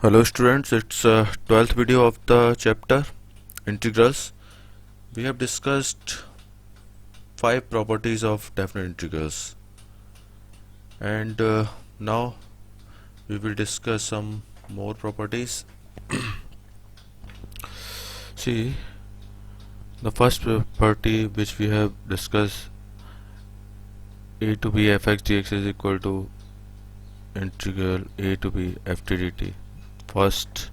Hello students, it's 12th video of the chapter integrals. We have discussed 5 properties of definite integrals, and now we will discuss some more properties. See, the first property which we have discussed, a to b fx dx is equal to integral a to b ft dt. First,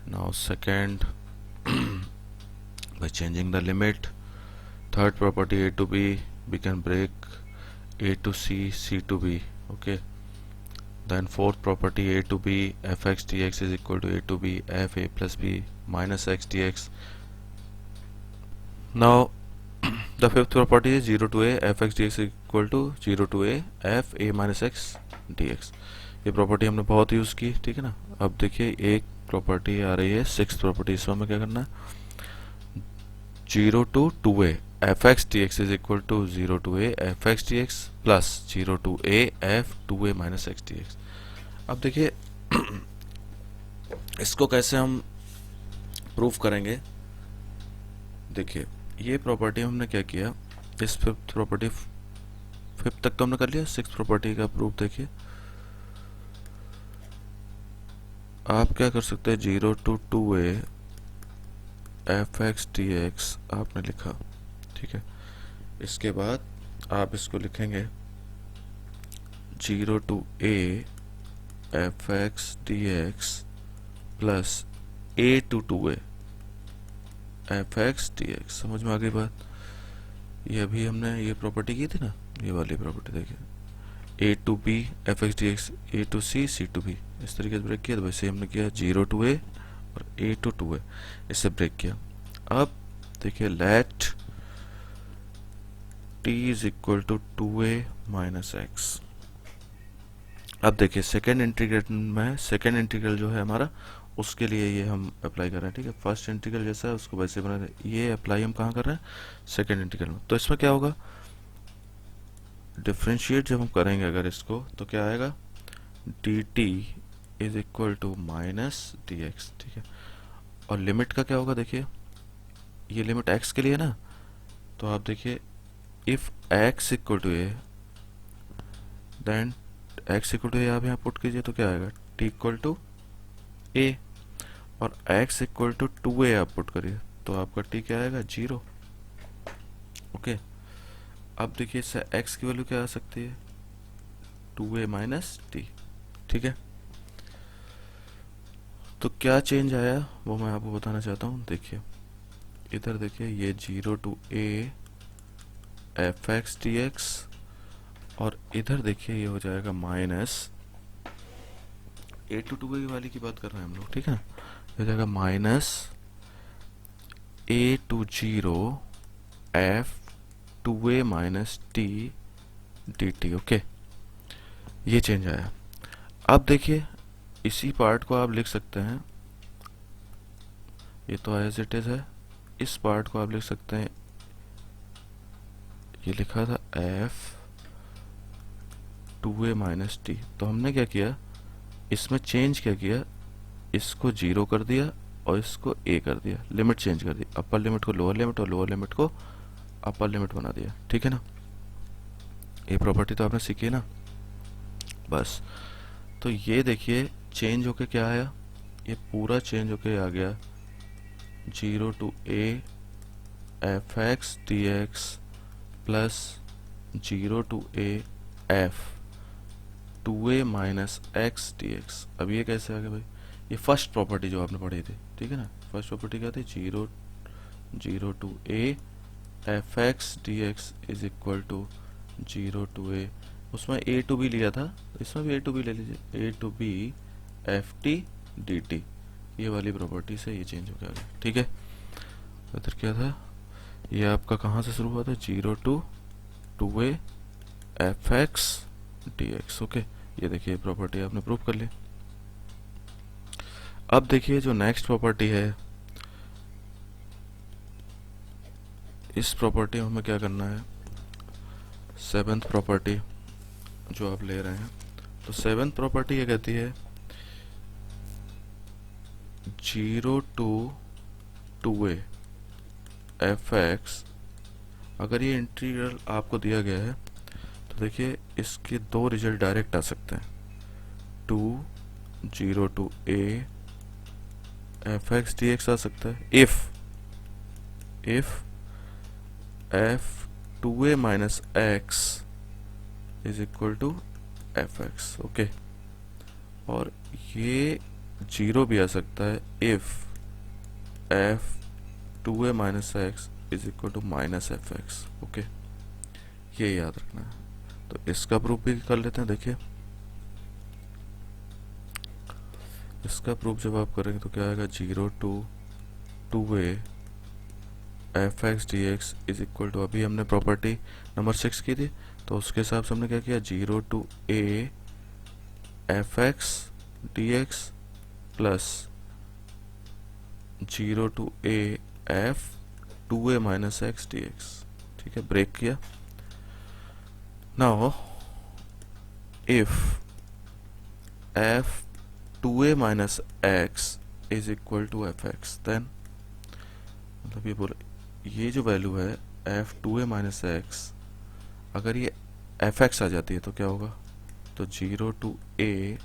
now second, by changing the limit. Third property, a to b, we can break a to c, c to b. Okay. Then fourth property, a to b fx dx is equal to a to b f a plus b minus x dx. Now the fifth property is 0 to a fx dx is equal to 0 to a f a minus x dx. ये property हमने बहुत use की, ठीक है ना। अब देखिए एक प्रॉपर्टी आ रही है, सिक्स प्रॉपर्टी। इसमें हमें क्या करना है, 0 to 2a fx dx is equal to 0 to a fx dx plus 0 to a f 2a minus x dx. अब देखिए इसको कैसे हम प्रूफ करेंगे। देखिए ये प्रॉपर्टी हमने क्या किया, इस फिफ्थ प्रॉपर्टी, फिफ्थ तक तो हमने कर लिया, सिक्स प्रॉपर्टी का प्रूफ देखिए। आप क्या कर सकते हैं, 0 to 2a fx dx आपने लिखा, ठीक है। इसके बाद आप इसको लिखेंगे 0 to a fx dx plus a to 2a fx dx। समझ में आ गई बात। ये अभी हमने ये प्रॉपर्टी की थी ना, ये वाली प्रॉपर्टी देखिए, a to b fx dx, a to c, c to b, इस तरीके से ब्रेक किया। तो वैसे हमने किया 0 to a और a to 2a, इससे ब्रेक किया। अब देखिए let t is equal to 2a minus x. अब देखिए सेकेंड इंटीग्रल में, सेकेंड इंटीग्रल जो है हमारा, उसके लिए ये हम अप्लाई कर रहे हैं, ठीक है। फर्स्ट इंटीग्रल जैसा है उसको वैसे बना रहे हैं, ये अप्लाई हम कहाँ कर रहे हैं, सेकेंड इंटीग्रल में। तो इसमें क्या होगा, डिफ्रेंशिएट जब हम करेंगे अगर इसको, तो क्या आएगा, dt is equal to minus d x, ठीक है। और लिमिट का क्या होगा, देखिए ये लिमिट x के लिए ना, तो आप देखिए if x equal to a, then x equal to a आप यहाँ पुट कीजिए, तो क्या आएगा, t इक्वल टू ए, और x इक्वल टू 2a आप पुट करिए, तो आपका t क्या आएगा, 0। ओके। अब देखिए इससे x की वैल्यू क्या आ सकती है, 2a माइनस टी, ठीक है। तो क्या चेंज आया वो मैं आपको बताना चाहता हूँ। देखिए इधर देखिए, ये 0 to a fx dx, और इधर देखिए ये हो जाएगा माइनस a to 2a वाली की बात कर रहे हैं हम लोग, ठीक है। ये हो जाएगा minus a to 0 f 2a minus T dt। Okay, ये चेंज आया। अब देखिए इसी पार्ट को आप लिख सकते हैं, ये तो एज इट इज है, इस पार्ट को आप लिख सकते हैं, ये लिखा था f 2a माइनस टी। तो हमने क्या किया, इसमें चेंज क्या किया, इसको 0 कर दिया और इसको a कर दिया, लिमिट चेंज कर दी, अपर लिमिट को लोअर लिमिट और लोअर लिमिट को अपर लिमिट बना दिया, ठीक है ना। ये प्रॉपर्टी तो आपने सीखी है ना, बस। तो ये देखिए चेंज होके क्या आया, ये पूरा चेंज होके आ गया 0 to a fx dx plus 0 to a f 2a minus x dx। अब ये कैसे आ गया भाई, ये फर्स्ट प्रॉपर्टी जो आपने पढ़ी थी, ठीक है ना। फर्स्ट प्रॉपर्टी क्या थी, 0 to a fx dx is equal to 0 to a, उसमें a to b लिया था, इसमें भी a to b ले लीजिए, a to b F t d T, ये वाली प्रॉपर्टी से ये चेंज हो गया, ठीक है। इधर क्या था, ये आपका कहाँ से शुरू हुआ था, 0 to 2a F x d x. Okay, ये देखिए प्रॉपर्टी आपने प्रूव कर ली। अब देखिए जो नेक्स्ट प्रॉपर्टी है, इस प्रॉपर्टी में हमें क्या करना है, सेवेंथ प्रॉपर्टी जो आप ले रहे हैं। तो सेवेंथ प्रॉपर्टी ये कहती है zero to two a f x, अगर ये इंटीग्रल आपको दिया गया है तो देखिए इसके दो रिजल्ट डायरेक्ट आ सकते हैं, two zero to a f x d x आ सकता है if f two a minus x is equal to f x. Okay, और ये जीरो भी आ सकता है if f two a minus x is equal to minus f x. Okay, ये याद रखना है। तो इसका प्रूफ भी कर लेते हैं। देखिए इसका प्रूफ जब आप करेंगे तो क्या आएगा, zero to two a f x d x is equal to, अभी हमने प्रॉपर्टी नंबर 6 की थी तो उसके हिसाब से हमने क्या किया, zero to a f x d x plus zero to a f two a minus x d x. ठीक है, ब्रेक किया। Now if f two a minus x is equal to f x, then मतलब ये बोला ये जो value है f two a minus x, अगर ये एफ एक्स आ जाती है तो क्या होगा, तो zero to a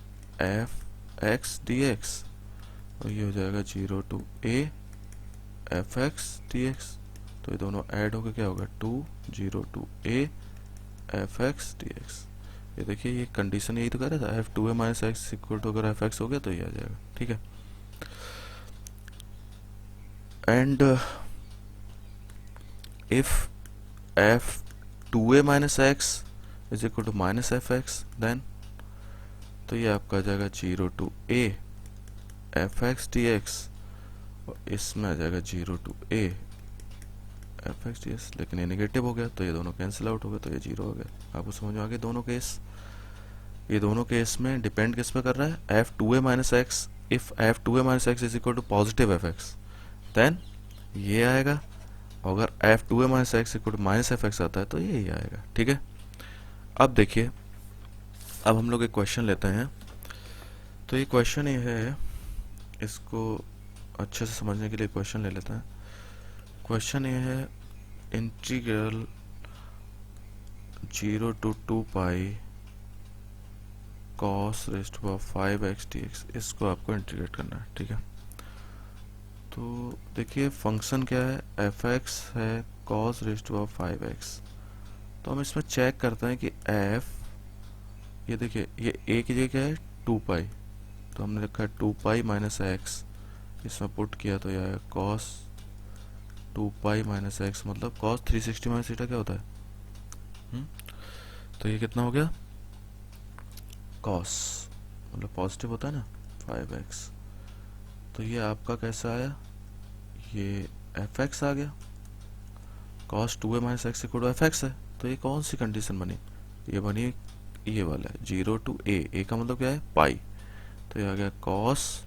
f x d x, और ये हो जाएगा zero to a f x d x. तो ये दोनों ऐड होकर क्या होगा, two zero to a f x d x. ये देखिए ये कंडीशन यही तो कह रहा था, f two a minus x equal to अगर एफ एक्स हो गया तो ये आ जाएगा। ठीक है, and if f two a minus x is equal to minus f x, then तो ये आपका आ जाएगा zero to a f x d x, और इसमें आ जाएगा zero to a f x d x, लेकिन ये नेगेटिव हो गया तो ये दोनों कैंसिल आउट हो गए तो ये जीरो हो गया। आपको समझ में आ गया दोनों केस। ये दोनों केस में डिपेंड किस पे कर रहा है, f two a minus x, if f two a minus x is equal to positive f x then ये आएगा, अगर f two a minus x equal to minus f x आता है तो यही आएगा। ठीक है, अब देखिए अब हम लोग एक क्वेश्चन लेते हैं। तो ये क्वेश्चन ये है, इसको अच्छे से समझने के लिए क्वेश्चन ले लेते हैं। क्वेश्चन ये है integral zero to two pi cos rest to five x d x, इसको आपको इंटीग्रेट करना है। ठीक है, तो देखिए फंक्शन क्या है, एफ एक्स है cos rest to five x. तो हम इसमें चेक करते हैं कि एफ, ये देखिए ये ए की जगह क्या है, टू पाई, तो हमने लिखा है टू पाई माइनस एक्स, इसमें पुट किया तो यह कॉस टू पाई माइनस एक्स, मतलब कॉस 360 माइनस थीटा क्या होता है, तो ये कितना हो गया, कॉस मतलब पॉजिटिव होता है ना 5x, तो ये आपका कैसा आया, ये एफ एक्स आ गया, cos two a minus x equal to f x है। तो ये कौन सी कंडीशन बनी, ये बनी ये वाला है जीरो टू ए का मतलब क्या है पाई, तो ये आ गया कॉस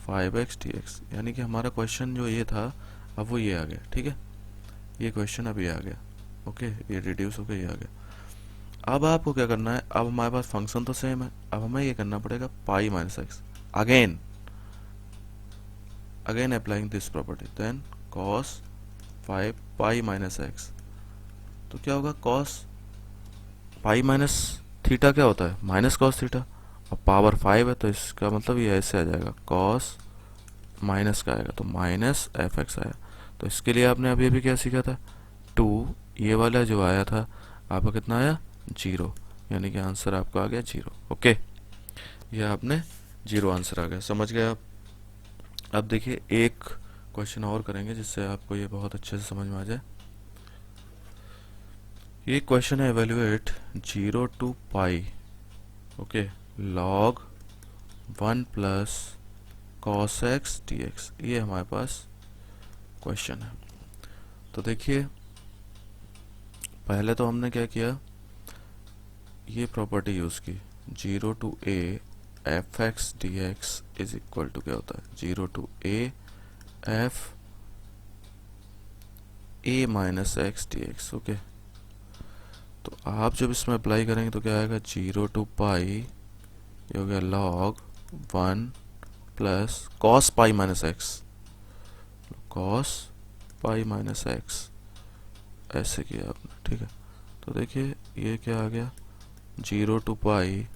5x dx, यानी कि हमारा क्वेश्चन जो ये था अब वो ये आ गया। ठीक है, ये क्वेश्चन अब ये आ गया। ओके, ये रिड्यूस होकर ये आ गया। अब आपको क्या करना है, अब हमारे पास फंक्शन तो सेम है, अब हमें ये करना पड़ेगा pi minus x, again applying this property, then cos 5 pi minus x, तो क्या होगा कॉस पाई माइनस थीटा क्या होता है, माइनस कॉस थीटा, और पावर 5 है तो इसका मतलब ये ऐसे आ जाएगा, कॉस माइनस का आएगा तो माइनस एफ एक्स आया। तो इसके लिए आपने अभी अभी क्या सीखा था, टू, ये वाला जो आया था आपका कितना आया, जीरो, यानी कि आंसर आपका आ गया जीरो। ओके, ये आपने जीरो आंसर आ गया, समझ गए आप। अब देखिए एक क्वेश्चन और करेंगे जिससे आपको ये बहुत अच्छे से समझ में आ जाए। ये क्वेश्चन है evaluate zero to pi, okay, log 1 plus cos x d x, ये हमारे पास क्वेश्चन है। तो देखिए पहले तो हमने क्या किया, ये प्रॉपर्टी यूज की, zero to a f x d x is equal to क्या होता है, zero to a f a minus x d x. Okay, तो आप जब इसमें अप्लाई करेंगे तो क्या आएगा, जीरो टू पाई, ये हो गया log 1 plus cos pi minus x, cos pi minus x ऐसे किया आपने, ठीक है। तो देखिए ये क्या आ गया, 0 to पाई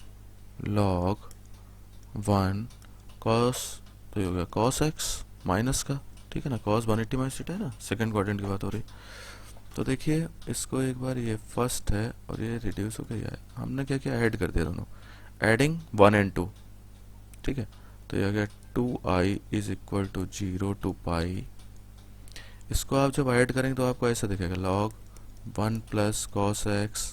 लॉग 1 कॉस, तो ये हो गया कॉस एक्स माइनस का, ठीक है ना, कॉस 180 माइनस थीटा है ना, सेकंड क्वाड्रेंट की बात हो रही। तो देखिए इसको एक बार, ये फर्स्ट है और ये रिड्यूस हो गया है, हमने क्या किया, ऐड कर दिया दोनों, एडिंग 1 and 2, ठीक है। तो ये आ गया 2i is equal to 0 to pi, इसको आप जब ऐड करेंगे तो आपको ऐसा दिखेगा, log 1 plus cos x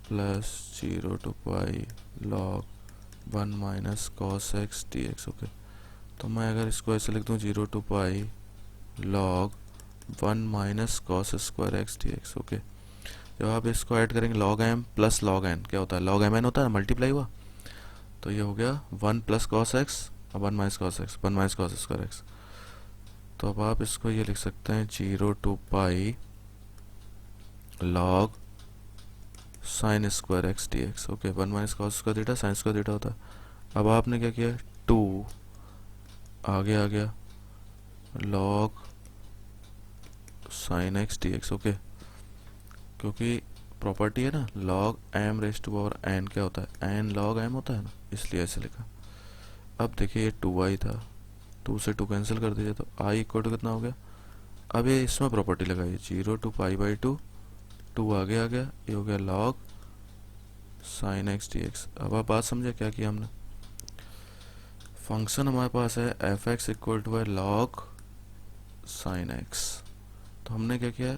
plus 0 to pi log 1 minus cos x d x, okay. तो मैं अगर इसको ऐसे लिख दूँ, 0 to pi log 1 minus cos square x d x, okay. जब आप इसको ऐड करेंगे, log m plus log n क्या होता है, लॉग एम एन होता है ना, मल्टीप्लाई हुआ, तो ये हो गया 1 प्लस कॉस एक्स और 1 minus cos x, 1 minus cos square x. तो अब आप इसको ये लिख सकते हैं 0 to pi log sign square x d x, okay. 1 minus cos square theta sine square theta होता है। अब आपने क्या किया, 2 आगे आ गया log sine x d x, okay. क्योंकि प्रॉपर्टी है ना, log m raise to power n क्या होता है, एन लॉग एम होता है ना, इसलिए ऐसे लिखा। अब देखिए ये 2i था, 2 से 2 कैंसिल कर दीजिए, तो i इक्वल टू कितना हो गया। अब ये इसमें प्रॉपर्टी लगाइए, 0 to पाई/2, 2 आगे आ गया, ये हो गया log sine x d x. अब आप बात समझे क्या किया हमने, फंक्शन हमारे पास है एफ एक्स इक्वल टू है लॉग साइन एक्स, तो हमने क्या किया,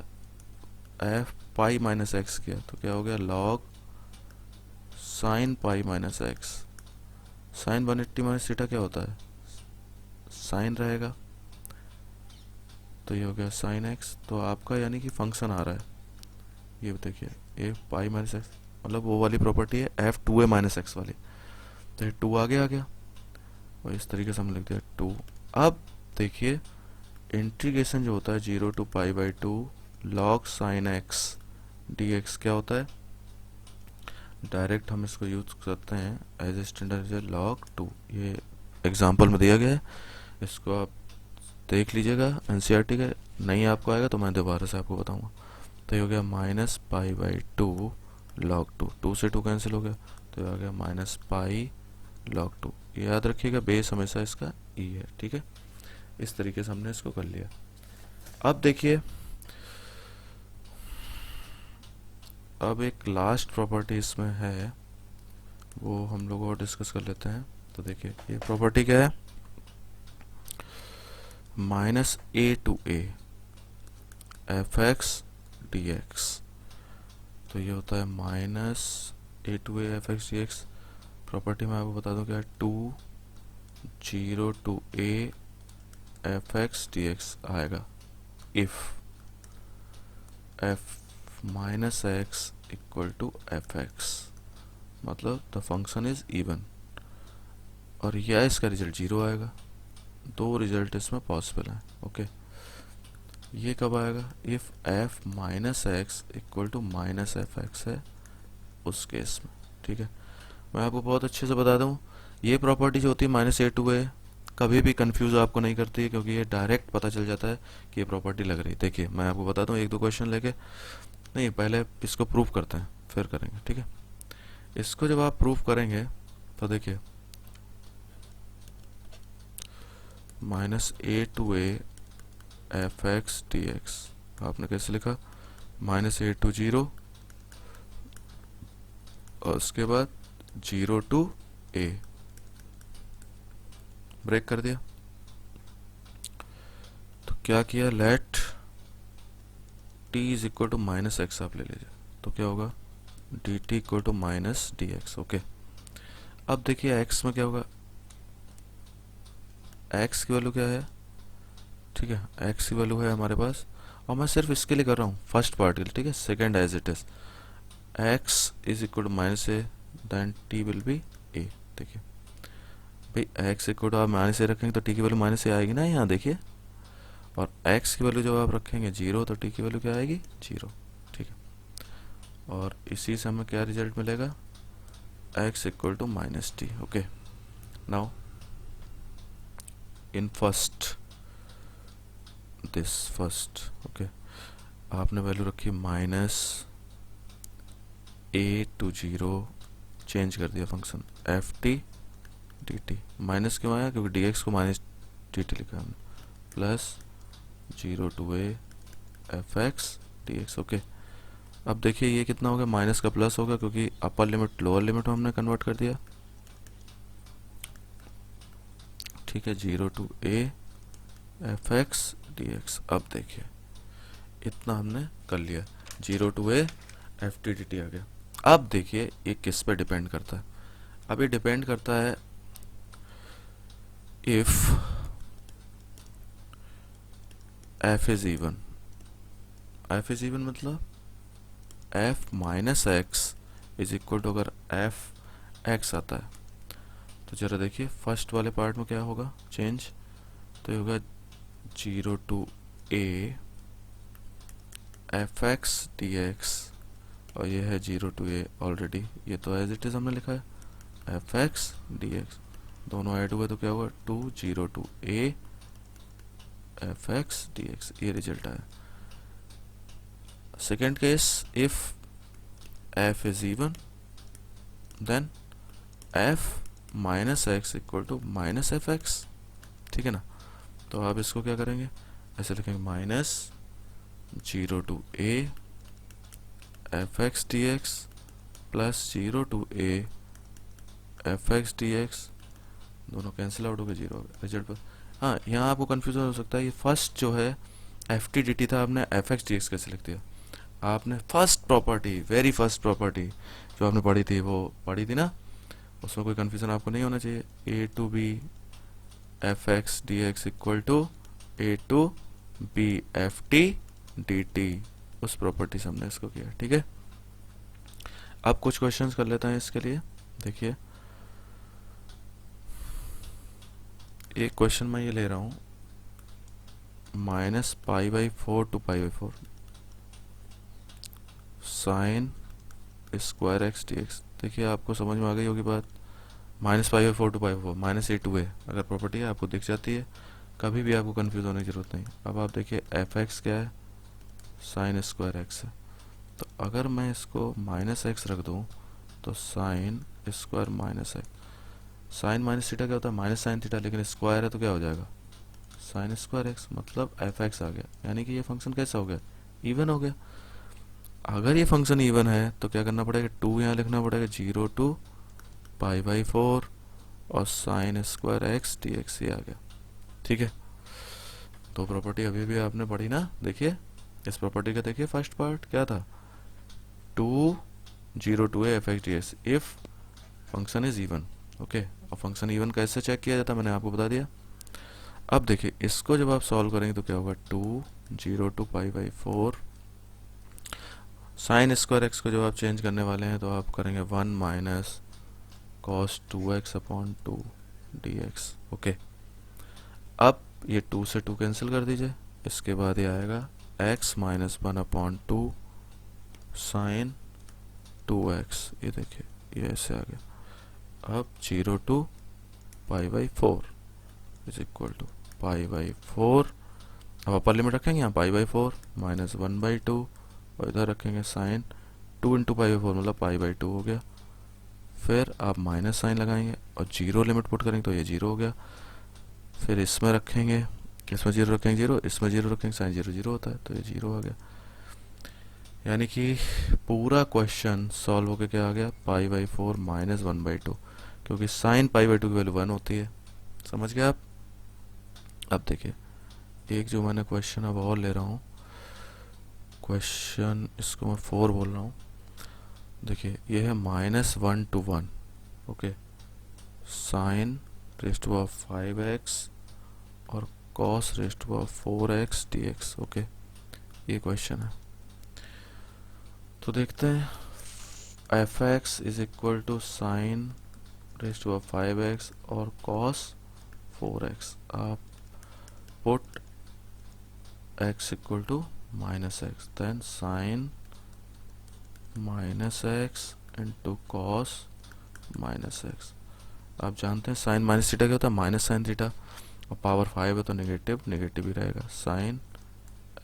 एफ पाई माइनस एक्स किया, तो क्या हो गया log sine pi minus x. Sine 180 minus theta क्या होता है, साइन रहेगा, तो ये हो गया साइन एक्स। तो आपका यानी कि फंक्शन आ रहा है, ये देखिए ए पाई माइनस एक्स, मतलब वो वाली प्रॉपर्टी है एफ 2a माइनस एक्स वाली, तो ये 2 आगे आ गया और इस तरीके से हम लिख दिया 2। अब देखिए इंटीग्रेशन जो होता है 0 to pi by two log sine x d x क्या होता है, डायरेक्ट हम इसको यूज करते हैं एज ए स्टैंडर्ड लॉग 2, ये एग्जांपल में दिया गया है, इसको आप देख लीजिएगा एनसीईआरटी के, नहीं आपको आएगा तो मैं दोबारा से आपको बताऊंगा। तो ये हो गया -पाई/2 लॉग 2, 2 से 2 कैंसिल हो गया, तो ये आ गया -पाई लॉग 2। ये याद रखिएगा, बेस हमेशा इसका ई है, ठीक है। इस तरीके से हमने इसको कर लिया। अब देखिए, अब एक लास्ट प्रॉपर्टी इसमें है, वो हम लोग और डिस्कस कर लेते हैं। तो देखिए ये प्रॉपर्टी क्या है, -a/a F x d x, तो ये होता है -a/a F x d x. Property में आपको बता दूं क्या है, 2 0 to a f x d x आएगा if f minus x equal to f x, मतलब द फंक्शन इज इवन, और यह इसका रिजल्ट 0 आएगा। दो रिजल्ट इसमें पॉसिबल हैं, ओके। ये कब आएगा, if f minus x equal to minus f x है उस केस में, ठीक है। मैं आपको बहुत अच्छे से बता दूं, ये प्रॉपर्टी जो होती है -a/a कभी भी कंफ्यूज आपको नहीं करती है, क्योंकि ये डायरेक्ट पता चल जाता है कि ये प्रॉपर्टी लग रही है। देखिए मैं आपको बता दूं, एक दो क्वेश्चन लेके, नहीं पहले इसको प्रूव करते हैं फिर करेंगे, ठीक है। इसको जब आप प्रूव करेंगे तो देखिए -a/a F x d x आपने कैसे लिखा, -a/0 और उसके बाद 0 to a, ब्रेक कर दिया। तो क्या किया, let t is equal to -x आप ले लीजिए, तो क्या होगा dt equal to -dx, okay. अब देखिए x में क्या होगा, x की वैल्यू क्या है, ठीक है, x की वैल्यू है हमारे पास, और मैं सिर्फ इसके लिए कर रहा हूँ फर्स्ट पार्ट के लिए, ठीक है। Second as it is x is equal to -a then t will be a। देखिए भाई x इक्वल टू आप -a रखेंगे तो t की वैल्यू -a आएगी ना, यहाँ देखिए, और x की वैल्यू जब आप रखेंगे 0 तो t की वैल्यू क्या आएगी, 0, ठीक है। और इसी से हमें क्या रिजल्ट मिलेगा, x equal to -t, okay. Now in first this first, okay, आपने वैल्यू रखी minus a to zero, change कर दिया function f t d t. Minus क्यों आया? क्योंकि डी एक्स को माइनस डी टी लिखा हमने, plus zero to a f x d x. Okay, अब देखिए ये कितना हो गया, माइनस का प्लस होगा क्योंकि अपर लिमिट लोअर लिमिट में हमने कन्वर्ट कर दिया। ठीक है, zero to a f x d x. अब देखिए इतना हमने कर लिया, zero to a f t d t आ गया। अब देखिए ये किस पे डिपेंड करता है? अब ये डिपेंड करता है if f is even. F is even मतलब f minus x is equal to, अगर एफ एक्स आता है तो जरा देखिए फर्स्ट वाले पार्ट में क्या होगा चेंज, तो ये होगा zero to a f x d x, और ये है जीरो टू ए ऑलरेडी, ये तो एज इट इज हमने लिखा है एफ एक्स डी एक्स, दोनों ऐड हुए तो क्या होगा two zero to a f x d x, ये रिजल्ट आया। Second case, if f is even then f minus x equal to minus f x. ठीक है ना, तो आप इसको क्या करेंगे, ऐसे लिखेंगे minus zero to a f x d x plus zero to a f x d x, दोनों कैंसिल आउट हो गए, जीरो हो गया रिजल्ट पर। हाँ, यहाँ आपको कन्फ्यूजन हो सकता है, ये फर्स्ट जो है एफ टी डी टी था, आपने एफ एक्स डी एक्स कैसे लिख दिया? आपने first property, very first property जो आपने पढ़ी थी वो पढ़ी थी ना, उसमें कोई कन्फ्यूजन आपको नहीं होना चाहिए। A to b f x d x equal to a to b f t d t, उस प्रॉपर्टी से हमने इसको किया। ठीक है, अब कुछ क्वेश्चंस कर लेते हैं इसके लिए। देखिए एक क्वेश्चन मैं ये ले रहा हूँ, minus pi by four to pi by four sine square x d x. देखिए आपको समझ में आ गई होगी बात, minus pi by four to pi by four minus a to a अगर प्रॉपर्टी है आपको दिख जाती है, कभी भी आपको कंफ्यूज होने की जरूरत नहीं। अब आप देखिए एफ एक्स क्या है, साइन स्क्वायर एक्स है, तो अगर मैं इसको माइनस एक्स रख दूँ तो sine square minus x, sine minus theta क्या होता है माइनस साइन थीटा, लेकिन स्क्वायर है तो क्या हो जाएगा साइन स्क्वायर एक्स, मतलब एफ एक्स आ गया, यानी कि ये फंक्शन कैसा हो गया, इवन हो गया। अगर ये फंक्शन इवन है तो क्या करना पड़ेगा, टू यहाँ लिखना पड़ेगा, zero to pi by four और sine square x d x, ये आ गया। ठीक है, तो प्रॉपर्टी अभी भी आपने पढ़ी ना, देखिए इस प्रॉपर्टी का देखिए फर्स्ट पार्ट क्या था, two zero to f x d x if function is even. Okay, और फंक्शन इवन कैसे चेक किया जाता है मैंने आपको बता दिया। अब देखिए इसको जब आप सॉल्व करेंगे तो क्या होगा, two zero to pi by four sine square x को जब आप चेंज करने वाले हैं तो आप करेंगे one minus cos two x upon two D x. Okay, अब ये टू से टू कैंसिल कर दीजिए, इसके बाद ये आएगा x minus one upon two sine two x, ये देखिए ये ऐसे आ गया। अब zero to pi by four is equal to pi by four, अब अपर लिमिट रखेंगे यहाँ pi by four minus one by two, और इधर रखेंगे sine two into pi by four मतलब पाई बाई टू हो गया। फिर आप माइनस साइन लगाएंगे और जीरो लिमिट पुट करेंगे तो ये जीरो हो गया। फिर इसमें रखेंगे, इसमें जीरो रखेंगे जीरो, इसमें जीरो रखेंगे, साइन जीरो जीरो होता है तो ये जीरो आ गया। यानी कि पूरा क्वेश्चन सॉल्व होकर क्या आ गया, पाई by four minus one by to, क्योंकि साइन पाई बाई टू की वैल्यू वन होती है। समझ गए आप? अब देखिए एक जो मैंने क्वेश्चन अब और ले रहा हूँ, क्वेश्चन इसको मैं फोर बोल रहा हूँ। देखिए ये है minus one to one, okay, sine raised to of five x और cos rest to of four x d x. Okay, ये क्वेश्चन है, तो देखते हैं। F x is equal to sine raised to of five x और cos four x, आप put x equal to minus x, then sine minus x into cos minus x. आप जानते हैं साइन माइनस थीटा क्या होता है, minus sine theta, और power 5 है तो नेगेटिव नेगेटिव ही रहेगा, साइन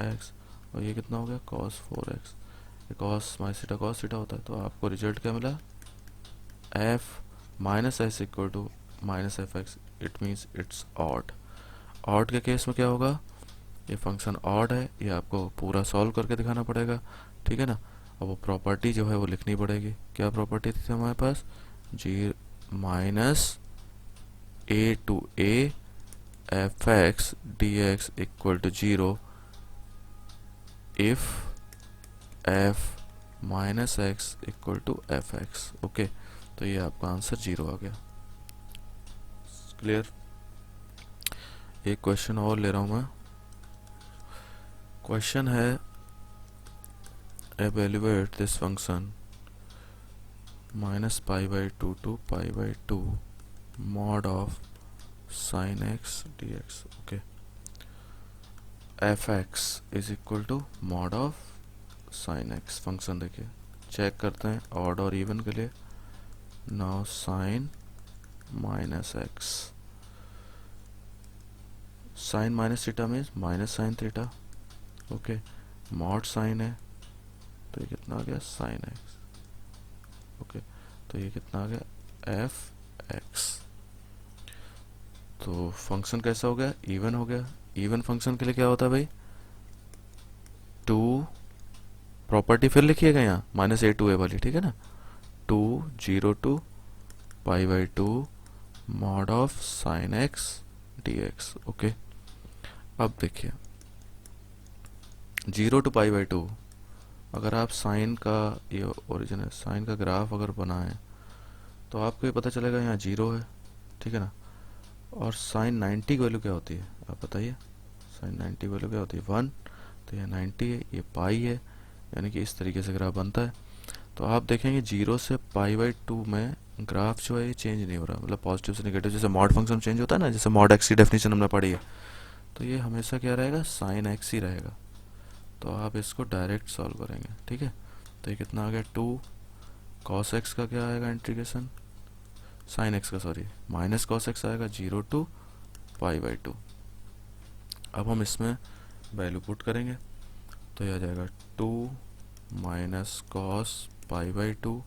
एक्स, और ये कितना हो गया कॉस 4x, ये cos minus theta cos theta होता है। तो आपको रिजल्ट क्या मिला, f minus s equal to minus f x, it means it's odd. Odd के केस में क्या होगा, ये फंक्शन ऑड है, ये आपको पूरा सॉल्व करके दिखाना पड़ेगा, ठीक है ना। और वो प्रॉपर्टी जो है वो लिखनी पड़ेगी, क्या प्रॉपर्टी थी हमारे पास, जी minus a to a f x d x equal to 0 if f minus x equal to f x. Okay, तो ये आपका आंसर 0 आ गया। क्लियर। एक क्वेश्चन और ले रहा हूँ मैं। क्वेश्चन है evaluate this function minus pi by 2 to pi by 2 mod of sin x dx। okay, fx is equal to mod of sin x। Function देखिए चेक करते हैं ऑड और इवन के लिए। Now sine minus x, sine minus theta means minus sine theta. Okay, mod sine है तो ये कितना आ गया साइन एक्स। ओके, तो ये कितना आ गया एफ एक्स। तो फंक्शन कैसा हो गया, इवन हो गया। इवन फंक्शन के लिए क्या होता है भाई, 2 प्रॉपर्टी फिर लिखिएगा यहाँ माइनस ए टू ए वाली, ठीक है ना, 2 0 to pi by 2 mod of sine x d x. Okay, अब देखिए 0 टू पाई बाई 2, अगर आप साइन का ये ओरिजिन है, साइन का ग्राफ अगर बनाएं तो आपको ये पता चलेगा यहाँ 0 है, ठीक है ना। और साइन 90 की वैल्यू क्या होती है आप बताइए, साइन 90 की वैल्यू क्या होती है 1, तो ये 90 है, ये पाई है, यानी कि इस तरीके से ग्राफ बनता है। तो आप देखेंगे 0 से पाई बाई 2 में ग्राफ जो है ये चेंज नहीं हो रहा, मतलब पॉजिटिव से नेगेटिव, जैसे मॉड फंक्शन चेंज होता है ना, जैसे मॉड एक्स की डेफिनेशन हमने पढ़ी है, तो ये हमेशा क्या रहेगा साइन एक्स ही रहेगा। तो आप इसको डायरेक्ट सॉल्व करेंगे, ठीक है। तो ये कितना आ गया 2 कॉस एक्स का क्या आएगा इंटीग्रेशन, साइन एक्स का सॉरी, माइनस कॉस एक्स आएगा 0 टू पाई बाई 2। अब हम इसमें वैल्यू पुट करेंगे तो ये आ जाएगा 2 minus cos pi by 2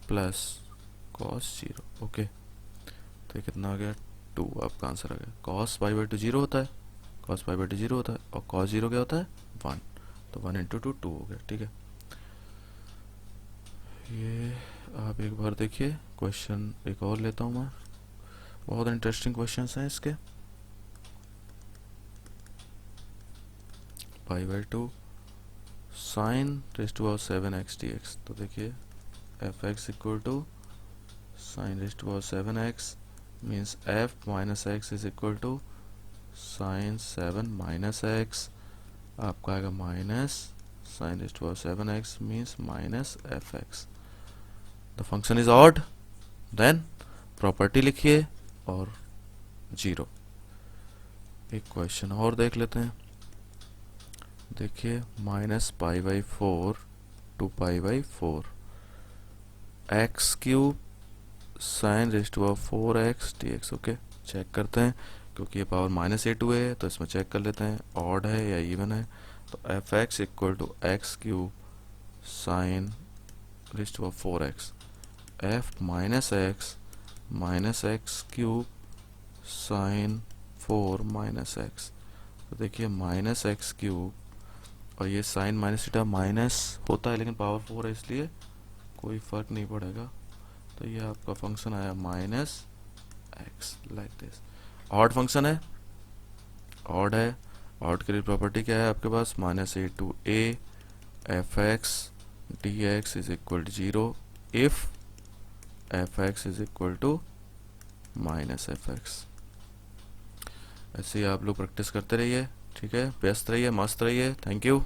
plus cos 0। Okay, तो ये कितना आ गया 2, आपका आंसर आ गया। कॉस पाई बाई 2 0 होता है, कॉस पाई बाई 2 0 होता है, और कॉस 0 क्या होता है 1, तो 1 इंटू 2 2 हो गया, ठीक है। ये आप एक बार देखिए क्वेश्चन एक और लेता हूँ मैं, बहुत इंटरेस्टिंग क्वेश्चन हैं इसके। Pi by 2 sine raise to power 7x dx, तो देखिए f x equal to sine raise to power 7x means f minus x is equal to sine 7 minus x, आपका आएगा minus sine raise to power 7x means minus f x. The function is odd, then property लिखिए और 0। एक question और देख लेते हैं, देखिए minus pi by 4 to pi by 4 x cube sine raise to power 4x dx। Okay, check करते हैं क्योंकि ये पावर माइनस ए टू है तो इसमें चेक कर लेते हैं ऑड है या इवन है। तो f x equal to x cube sine raise to power 4x, f minus x cube sine 4 minus x. तो देखिए माइनस एक्स क्यूब, और ये साइन माइनस थीटा माइनस होता है लेकिन पावर 4 है इसलिए कोई फर्क नहीं पड़ेगा। तो ये आपका फंक्शन आया minus x, like this. Odd function है, ऑड है, ऑड के लिए प्रॉपर्टी क्या है आपके पास, minus a to a f x d x is equal to 0 if f x is equal to minus f x. ऐसे ही आप लोग प्रैक्टिस करते रहिए, ठीक है, व्यस्त रहिए, मस्त रहिए। Thank you.